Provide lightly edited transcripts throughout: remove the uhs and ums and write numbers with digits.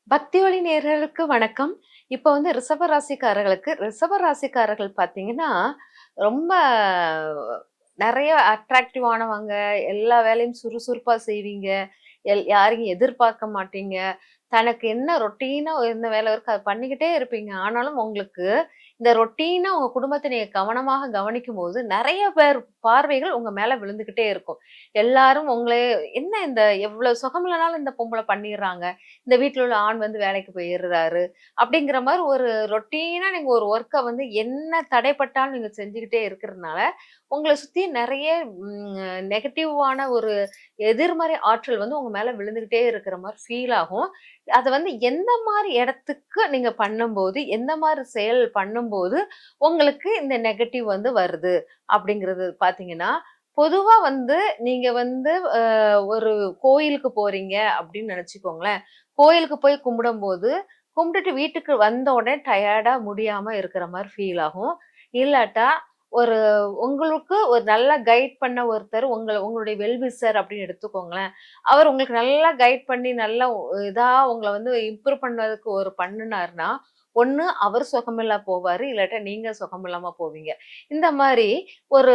பக்தி ஒளி நேயர்களுக்கு வணக்கம். இப்ப ரிஷப ராசிக்காரர்கள் பார்த்தீங்கன்னா, ரொம்ப நெறைய அட்ராக்டிவ் ஆனவங்க. எல்லா வேலையும் சுறுசுறுப்பா செய்வீங்க. யாரையும் எதிர்பார்க்க மாட்டீங்க. தனக்கு என்ன ரொட்டீனா என்ன வேலை இருக்கோ அத பண்ணிக்கிட்டே இருப்பீங்க. ஆனாலும் உங்களுக்கு இந்த ரொட்டீனா உங்க குடும்பத்த நீங்க கவனமாக கவனிக்கும்போது, நெறைய பேர் பார்வைகள் உங்க மேல விழுந்துகிட்டே இருக்கும். எல்லாரும் உங்கள என்ன இந்த எவ்வளவு சுகமில்லனாலும் இந்த பொம்பள பண்ணிர்றாங்க. இந்த வீட்ல உள்ள ஆண் வந்து வேலைக்கு போயிர்றாரு. அப்படிங்கிற மாரி ஒரு ரொட்டீனா நீங்க ஒரு ஒர்க்க வந்து என்ன தடைப்பட்டாலும் நீங்க செஞ்சுகிட்டே இருக்கிறதுனால, உங்கள சுத்தி நெறைய நெகட்டிவான ஒரு எதிர்மறை ஆற்றல் வந்து உங்க மேல விழுந்துகிட்டே இருக்கிற மாரி ஃபீல் ஆகும். அத வந்து எந்த மாரி இடத்துக்கு நீங்க பண்ணும்போது, எந்த மாரி செயல் பண்ணும்போது, உங்களுக்கு இந்த நெகட்டிவ் வந்து வருது அப்படிங்கிறது பார்த்தீங்கன்னா, பொதுவா வந்து நீங்க வந்து ஒரு கோயிலுக்கு போறீங்க அப்படின்னு நெனச்சுக்கோங்களேன். கோயிலுக்கு போய் கும்பிடும்போது, கும்பிட்டுட்டு வீட்டுக்கு வந்த உடனே டயர்டா முடியாம இருக்கிற மாரி ஃபீல் ஆகும். இல்லாட்டா ஒரு உங்களுக்கு ஒரு நல்லா கைட் பண்ண ஒருத்தர் உங்களுடைய வெல்விஷர் அப்படின்னு எடுத்துக்கோங்களேன். அவர் உங்களுக்கு நல்லா கைட் பண்ணி நல்லா உங்கள வந்து இம்ப்ரூவ் பண்ணதுக்கு ஒரு பண்ணுனாருன்னா, ஒண்ணு அவர் சுகமில்லா போவாரு. இல்லாட்டா நீங்க சுகமில்லாம போவீங்க. இந்த மாரி ஒரு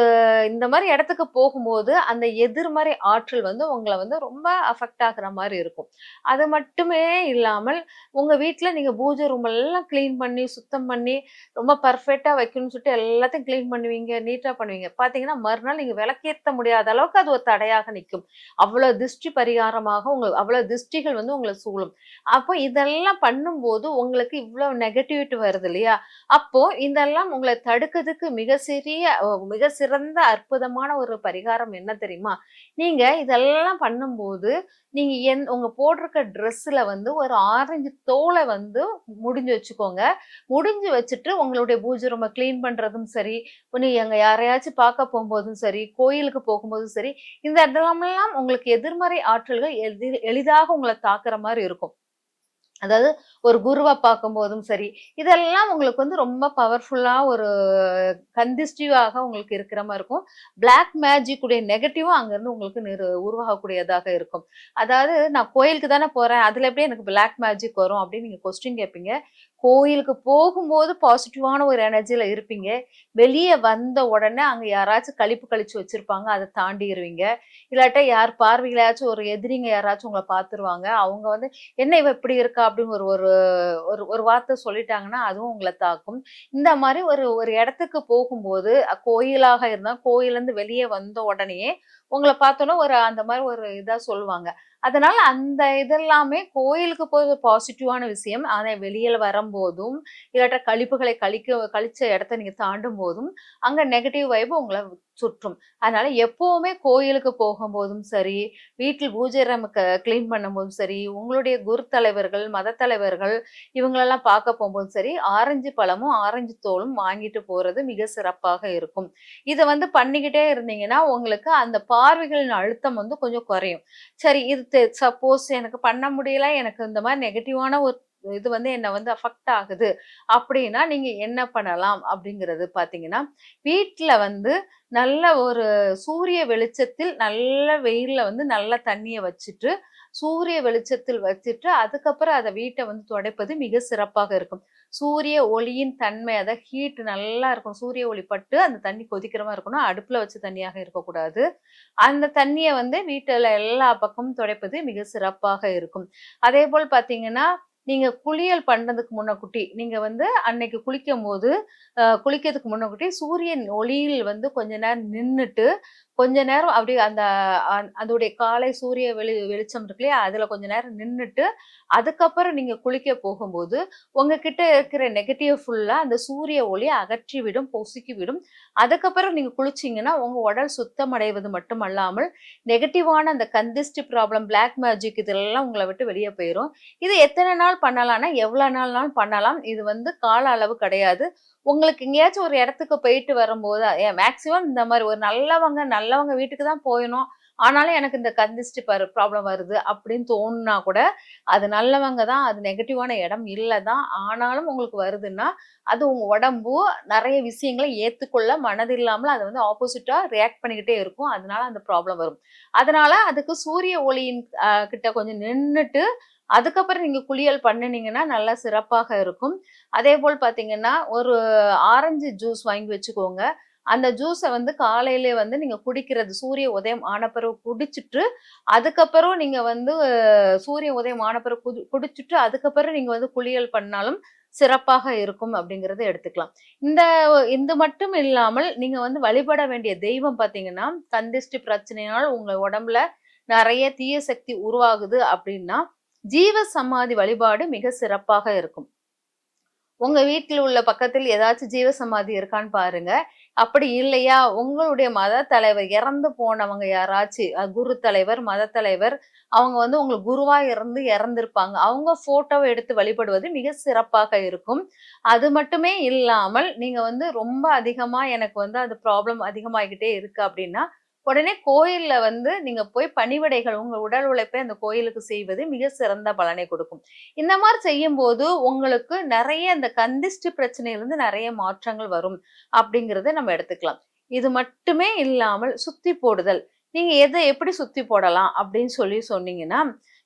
இந்த மாரி இடத்துக்கு போகும்போது, அந்த எதிர்மறை ஆற்றல் வந்து உங்கள வந்து ரொம்ப அஃபெக்ட் ஆகுற மாரி இருக்கும். அது மட்டுமே இல்லாமல், உங்க வீட்ல நீங்க பூஜை ரூம் எல்லாம் கிளீன் பண்ணி, சுத்தம் பண்ணி, ரொம்ப பெர்ஃபெக்ட்டா வைக்கணும்னு சொல்லிட்டு எல்லாத்தையும் கிளீன் பண்ணுவீங்க, நீட்டா பண்ணுவீங்க. பார்த்தீங்கன்னா, மறுநாள் நீங்க விளக்கேத்த முடியாத அளவுக்கு அது ஒரு தடையாக நிக்கும். அவ்வளோ திருஷ்டி பரிகாரமாக அவ்வளோ திருஷ்டிகள் வந்து உங்கள சூழும். அப்போ இதெல்லாம் பண்ணும்போது உங்களுக்கு இவ்ளோ நெகட்டிவிட்டி வருது இல்லையா? அப்போ இதெல்லாம் உங்கள தடுக்கிறதுக்கு மிக சிறந்த அற்புதமான ஒரு பரிகாரம் என்ன தெரியுமா? நீங்க இதெல்லாம் பண்ணும்போது, நீங்க உங்க போட்டிருக்க ட்ரெஸ்ல வந்து ஒரு ஆரஞ்சு தோல வந்து முடிஞ்சு வச்சுக்கோங்க. முடிஞ்சு வச்சுட்டு உங்களுடைய பூஜை ரூம கிளீன் பண்றதும் சரி, நீங்க யாரையாச்சும் பார்க்க போம்போதும் சரி, கோயிலுக்கு போகும்போதும் சரி, இந்த இடமெல்லாம் உங்களுக்கு எதிர்மறை ஆற்றல்கள் எளிதாக உங்கள தாக்குற மாரி இருக்கும். அதாவது ஒரு குருவ பார்க்கும்போதும் சரி, இதெல்லாம் உங்களுக்கு வந்து ரொம்ப பவர்ஃபுல்லா ஒரு கன்திஸ்டிவாக உங்களுக்கு இருக்கிற மாரி இருக்கும். பிளாக் மேஜிக் உடைய நெகட்டிவும் அங்கருந்து உங்களுக்கு உருவாகக்கூடியதாக இருக்கும். அதாவது நான் கோயிலுக்கு தானே போறேன். அதுல எப்படி எனக்கு பிளாக் மேஜிக் வரும் அப்படின்னு நீங்க கொஸ்டின் கேட்பீங்க. கோயிலுக்கு போகும்போது பாசிட்டிவான ஒரு எனர்ஜில இருப்பீங்க. வெளிய வந்த உடனே அங்க யாராச்சும் கழிப்பு கழிச்சு வச்சிருப்பாங்க. அத தாண்டிருவீங்க. இல்லாட்டா யார் பார்வையிலயாச்சும் ஒரு எதிரிங்க யாராச்சும் உங்கள பார்த்துருவாங்க. அவங்க வந்து "என்ன இவ இப்படி இருக்கா?" அப்படின்னு ஒரு ஒரு ஒரு ஒரு வார்த்தை சொல்லிட்டாங்கன்னா, அதுவும் உங்கள தாக்கும். இந்த மாரி ஒரு ஒரு இடத்துக்கு போகும்போது, கோயிலாக இருந்தா கோயிலருந்து வெளிய வந்த உடனேயே, உங்கள பார்த்தோனே அந்த மாரி ஒரு இதா சொல்லுவாங்க. அதனால அந்த இதெல்லாமே கோயிலுக்கு போறது பாசிட்டிவான விஷயம். ஆனா வெளியில வரம்போதும், இல்லாட்டா கழிப்புகளை கழிச்ச இடத்த நீங்க தாண்டும்போதும், அங்க நெகட்டிவ் வைப் உங்கள சுற்றும். அதனால எப்பவுமே கோயிலுக்கு போகும்போதும் சரி, வீட்டில் பூஜை ரூம் கிளீன் பண்ணும்போதும் சரி, உங்களுடைய குரு தலைவர்கள், மத தலைவர்கள் இவங்களெல்லாம் பார்க்க போம்போதும் சரி, ஆரஞ்சு பழமும், ஆரஞ்சு தோலும் வாங்கிட்டு போறது மிக சிறப்பாக இருக்கும். இத வந்து பண்ணிக்கிட்டே இருந்தீங்கன்னா, உங்களுக்கு அந்த பார்வைகளின் அழுத்தம் வந்து கொஞ்சம் குறையும். சரி இது சப்போஸ் எனக்கு பண்ண முடியல, எனக்கு இந்த மாரி நெகட்டிவான ஒரு இது வந்து என்ன வந்து அஃபெக்ட் ஆகுது அப்படின்னா, நீங்க என்ன பண்ணலாம் அப்படிங்கிறது பார்த்தீங்கன்னா, வீட்ல வந்து நல்ல ஒரு சூரிய வெளிச்சத்தில் நல்ல வெயில்ல வந்து நல்ல தண்ணிய வச்சுட்டு, சூரிய வெளிச்சத்தில் வச்சுட்டு, அதுக்கப்புறம் அத வீட்ட வந்து துடைப்பது மிக சிறப்பாக இருக்கும். சூரிய ஒளியின் தன்மை ஹீட் நல்லா இருக்கும். சூரிய ஒளி பட்டு அந்த தண்ணி கொதிக்கிற மாரி இருக்கணும். அடுப்புல வச்ச தண்ணியாக இருக்கக்கூடாது. அந்த தண்ணிய வந்து வீட்டுல எல்லா பக்கமும் துடைப்பது மிக சிறப்பாக இருக்கும். அதேபோல் பார்த்தீங்கன்னா, நீங்க குளியல் பண்றதுக்கு முன்னக்கூட்டி, நீங்க வந்து அன்னைக்கு குளிக்கும்போது, குளிக்கிறதுக்கு முன்னக்கூட்டி சூரியன் ஒளியில் வந்து கொஞ்ச நேரம் நின்னுட்டு, கொஞ்ச நேரம் அப்படியே அந்த அதோடைய காலை சூரிய வெளிச்சம் இருக்கு இல்லையா? அதுல கொஞ்ச நேரம் நின்னுட்டு, அதுக்கப்புறம் நீங்க குளிக்க போகும்போது, உங்ககிட்ட இருக்கிற நெகட்டிவ் ஃபுல்லா அந்த சூரிய ஒளி அகற்றிவிடும், பொசுக்கிவிடும். அதுக்கப்புறம் நீங்க குளிச்சீங்கன்னா, உங்க உடல் சுத்தமடைவது மட்டுமல்லாமல், நெகட்டிவான அந்த கந்திஷ்டி ப்ராப்ளம், பிளாக் மேஜிக் இதெல்லாம் உங்கள விட்டு வெளிய போயிரும். இது எத்தன நாள் பண்ணலாம்னா, எவ்வளோ நாள்னாலும் பண்ணலாம். இது வந்து கால அளவு கிடையாது. உங்களுக்கு எங்கேயாச்சும் ஒரு இடத்துக்கு போயிட்டு வரும்போது, மேக்ஸிமம் இந்த மாரி ஒரு நல்லவங்க வீட்டுக்கு தான் போயணும். ஆனாலும் எனக்கு இந்த கந்திஷ்டி ப்ராப்ளம் வருது அப்படின்னு தோணுனா கூட, அது நல்லவங்க தான். அது நெகட்டிவான இடம் இல்ல தான். ஆனாலும் உங்களுக்கு வருதுன்னா, அது உங்க உடம்பு நெறைய விஷயங்கள ஏத்துக்கொள்ள மனதில்லாமல் அது வந்து ஆப்போசிட்டா ரியாக்ட் பண்ணிக்கிட்டே இருக்கும். அதனால அந்த ப்ராப்ளம் வரும். அதனால அதுக்கு சூரிய ஒளியின் கிட்ட கொஞ்சம் நின்னுட்டு, அதுக்கப்புறம் நீங்க குளியல் பண்ணுனீங்கன்னா நல்லா சிறப்பாக இருக்கும். அதேபோல் பார்த்தீங்கன்னா, ஒரு ஆரஞ்சு ஜூஸ் வாங்கி வச்சுக்கோங்க. அந்த ஜூஸ வந்து காலையிலே வந்து நீங்க குடிக்கிறது சூரிய உதயம் ஆன பிறகு குடிச்சிட்டு, அதுக்கப்புறம் நீங்க வந்து சூரிய உதயம் ஆன பிறகு குடிச்சிட்டு, அதுக்கப்புறம் நீங்க வந்து குளியல் பண்ணாலும் சிறப்பாக இருக்கும் அப்படிங்கிறத எடுத்துக்கலாம். இந்த இது மட்டும் இல்லாமல், நீங்க வந்து வழிபட வேண்டிய தெய்வம் பார்த்தீங்கன்னா, கண் திஷ்டி பிரச்சனையினால் உங்க உடம்புல நெறைய தீய சக்தி உருவாகுது அப்படின்னா, ஜீவ சமாதி வழிபாடு மிக சிறப்பாக இருக்கும். உங்க வீட்டில் உள்ள பக்கத்தில் ஏதாச்சும் ஜீவசமாதி இருக்கான்னு பாருங்க. அப்படி இல்லையா, உங்களுடைய மத தலைவர் இறந்து போனவங்க யாராச்சு குரு தலைவர், மத தலைவர் அவங்க வந்து உங்களுக்கு குருவா இருந்து இறந்திருப்பாங்க. அவங்க ஃபோட்டோவ எடுத்து வழிபடுவது மிக சிறப்பாக இருக்கும். அது மட்டுமே இல்லாமல், நீங்க வந்து ரொம்ப அதிகமா எனக்கு வந்து அந்த ப்ராப்ளம் அதிகமாகிக்கிட்டே இருக்கு அப்படின்னா, உடனே கோயில்ல வந்து நீங்க போய் பணிவிடைகள் உங்க உடல் உழைப்பை அந்த கோயிலுக்கு செய்வது மிக சிறந்த பலனை கொடுக்கும். இந்த மாரி செய்யும்போது, உங்களுக்கு நெறைய இந்த கந்திஷ்டி பிரச்சனையிலிருந்து நெறைய மாற்றங்கள் வரும் அப்படிங்கிறத நம்ம எடுத்துக்கலாம். இது மட்டுமே இல்லாமல் சுத்தி போடுதல். நீங்க எத எப்படி சுத்தி போடலாம் அப்படின்னு சொன்னீங்கன்னா,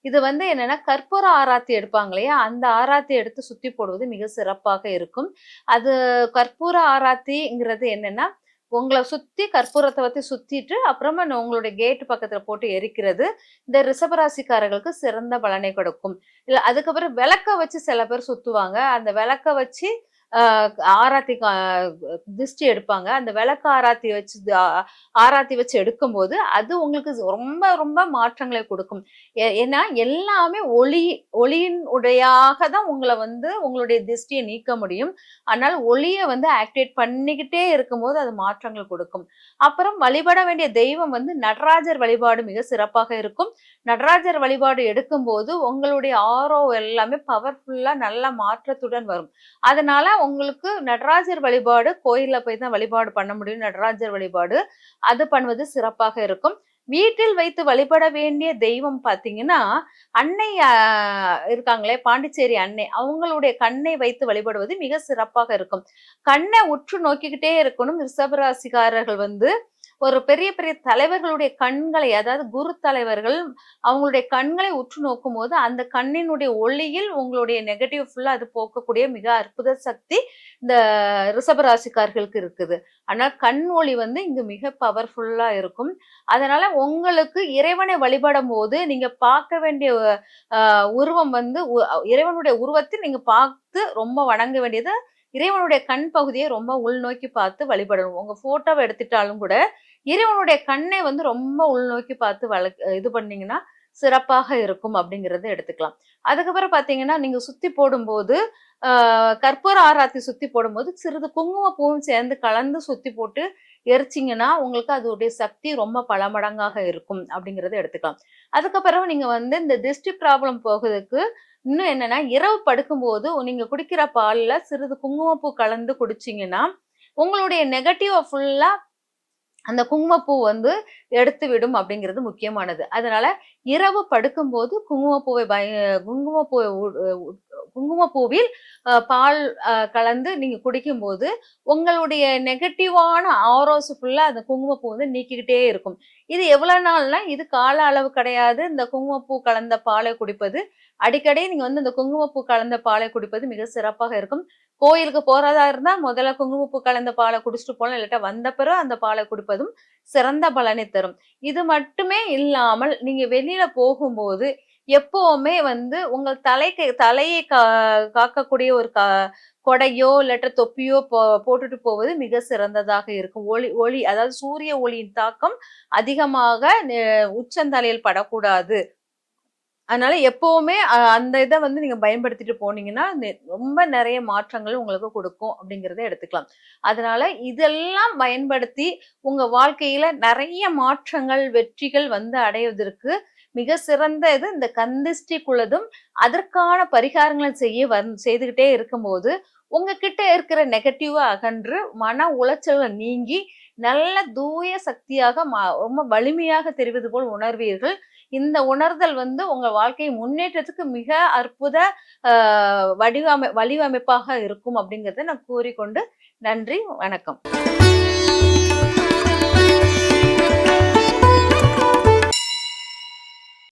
இது வந்து என்னன்னா கற்பூர ஆராத்தி எடுப்பாங்க இல்லையா? அந்த ஆராத்தி எடுத்து சுத்தி போடுவது மிக சிறப்பாக இருக்கும். அது கற்பூர ஆராத்திங்கிறது என்னன்னா, உங்கள சுத்தி கற்பூரத்த வச்சு சுத்திட்டு, அப்புறமா உங்களுடைய கேட் பக்கத்துல போட்டு எரிக்கிறது, இந்த ரிஷபராசிக்காரர்களுக்கு சிறந்த பலனை கொடுக்கும். இல்ல அதுக்கப்புறம் விளக்க வச்சு சில பேர் சுத்துவாங்க. அந்த விளக்க வச்சு அ ஆராத்தி திஷ்டி எடுப்பாங்க. அந்த விளக்கு ஆராத்தி வச்சு ஆராத்தி வச்சு எடுக்கும்போது, அது உங்களுக்கு ரொம்ப ரொம்ப மாற்றங்களை கொடுக்கும். ஏன்னா எல்லாமே ஒளியின் உடையாக தான் உங்கள வந்து உங்களுடைய திஷ்டிய நீக்க முடியும். அதனால ஒளிய வந்து ஆக்டிவேட் பண்ணிக்கிட்டே இருக்கும்போது அது மாற்றங்கள் கொடுக்கும். அப்புறம் வழிபட வேண்டிய தெய்வம் வந்து நடராஜர் வழிபாடு மிக சிறப்பாக இருக்கும். நடராஜர் வழிபாடு எடுக்கும்போது உங்களுடைய ஆரோ எல்லாமே பவர்ஃபுல்லா நல்ல மாற்றத்துடன் வரும். அதனால உங்களுக்கு நடராஜர் வழிபாடு கோயில்ல போய் தான் வழிபாடு பண்ண முடியும். நடராஜர் வழிபாடு. அது பண்ணுவது சிறப்பாக இருக்கும். வீட்டில் வைத்து வழிபட வேண்டிய தெய்வம் பார்த்தீங்கன்னா, அன்னை இருக்காங்களே பாண்டிச்சேரி அன்னை. அவங்களுடைய கண்ணை வைத்து வழிபடுவது மிக சிறப்பாக இருக்கும். கண்ண உற்று நோக்கிக்கிட்டே இருக்கணும். ரிஷபராசிக்காரர்கள் வந்து ஒரு பெரிய பெரிய தலைவர்களுடைய கண்களை அதாவது குரு தலைவர்கள் அவங்களுடைய கண்களை உற்று நோக்கும்போது, அந்த கண்ணினுடைய ஒளியில் உங்களுடைய நெகட்டிவ் ஃபுல்லா அது போக்கக்கூடிய மிக அற்புத சக்தி இந்த ரிஷபராசிக்காரர்களுக்கு இருக்குது. ஆனா கண் ஒளி வந்து இங்கு மிக பவர்ஃபுல்லா இருக்கும். அதனால உங்களுக்கு இறைவனை வழிபடும்போது, நீங்க பார்க்க வேண்டிய உருவம் வந்து இறைவனுடைய உருவத்தில் நீங்க பார்த்து ரொம்ப வணங்க வேண்டியது இறைவனுடைய கண் பகுதியை ரொம்ப உள்நோக்கி பார்த்து வழிபடணும். உங்க ஃபோட்டோவ எடுத்துட்டாலும் கூட, இறைவனுடைய கண்ணை வந்து ரொம்ப உள்நோக்கி பார்த்து இது பண்ணீங்கன்னா, சிறப்பாக இருக்கும் அப்படிங்கிறத எடுத்துக்கலாம். அதுக்கப்புறம் பார்த்தீங்கன்னா, நீங்க சுத்தி போடும்போது, ஆ கற்பூர ஆராத்தி சுத்தி போடும்போது, சிறிது குங்குமப்பூவும் சேர்ந்து கலந்து சுத்தி போட்டு எரிச்சீங்கன்னா, உங்களுக்கு அதோடைய சக்தி ரொம்ப பல மடங்காக இருக்கும் அப்படிங்கிறத எடுத்துக்கலாம். அதுக்கப்புறம் நீங்க வந்து இந்த திஷ்டி ப்ராப்ளம் போகுறதுக்கு இன்னும் என்னன்னா, இரவு படுக்கும்போது நீங்க குடிக்கிற பால்ல சிறிது குங்குமப்பூ கலந்து குடிச்சீங்கன்னா, உங்களுடைய நெகட்டிவ ஃபுல்லா அந்த குங்குமப்பூ வந்து எடுத்து விடும் அப்படிங்கிறது முக்கியமானது. அதனால இரவு படுக்கும்போது குங்குமப்பூவை குங்குமப்பூவில் பால் கலந்து நீங்க குடிக்கும்போது, உங்களுடைய நெகட்டிவான ஆரோஸ் ஃபுல்லா அந்த குங்குமப்பூ வந்து நீக்கிக்கிட்டே இருக்கும். இது எவ்வளவு நாள்னா, இது கால அளவு கிடையாது. இந்த குங்குமப்பூ கலந்த பாலை குடிப்பது. அடிக்கடி நீங்க வந்து இந்த குங்குமப்பூ கலந்த பாலை குடிப்பது மிக சிறப்பாக இருக்கும். கோயிலுக்கு போறதா இருந்தா முதல்ல குங்குமப்பூ கலந்த பாலை குடிச்சிட்டு போலாம். இல்லாட்டா வந்த பிறகு அந்த பாலை குடிப்பதும் சிறந்த பலனை தரும். இது மட்டுமே இல்லாமல் நீங்க வெளியில போகும்போது எப்பவுமே வந்து உங்கள் தலையை காக்கக்கூடிய ஒரு கொடையோ இல்லாட்ட தொப்பியோ போட்டுட்டு போவது மிக சிறந்ததாக இருக்கும். ஒளி ஒளி அதாவது சூரிய ஒளியின் தாக்கம் அதிகமாக உச்சந்தலையில் படக்கூடாது. அதனால எப்பவுமே அந்த இத வந்து நீங்க பயன்படுத்திட்டு போனீங்கன்னா, ரொம்ப நெறைய மாற்றங்கள் உங்களுக்கு குடுக்கும் அப்படிங்கிறத எடுத்துக்கலாம். அதனால இதெல்லாம் பயன்படுத்தி உங்க வாழ்க்கையில நெறைய மாற்றங்கள், வெற்றிகள் வந்து அடைவதற்கு மிக சிறந்த இது இந்த கந்திஷ்டிக்குள்ளதும், அதற்கான பரிகாரங்கள செய்துகிட்டே இருக்கும்போது, உங்ககிட்ட இருக்கிற நெகட்டிவ அகன்று, மன உளைச்சல்கள் நீங்கி, நல்ல தூய சக்தியாக ரொம்ப வலிமையாக தெரிவது போல் உணர்வீர்கள். இந்த உணர்தல் வந்து உங்க வாழ்க்கை முன்னேற்றத்துக்கு மிக அற்புத அ வடிவமைப்பாக இருக்கும் அப்படிங்கிறத நான் கூறிக்கொண்டு நன்றி, வணக்கம்.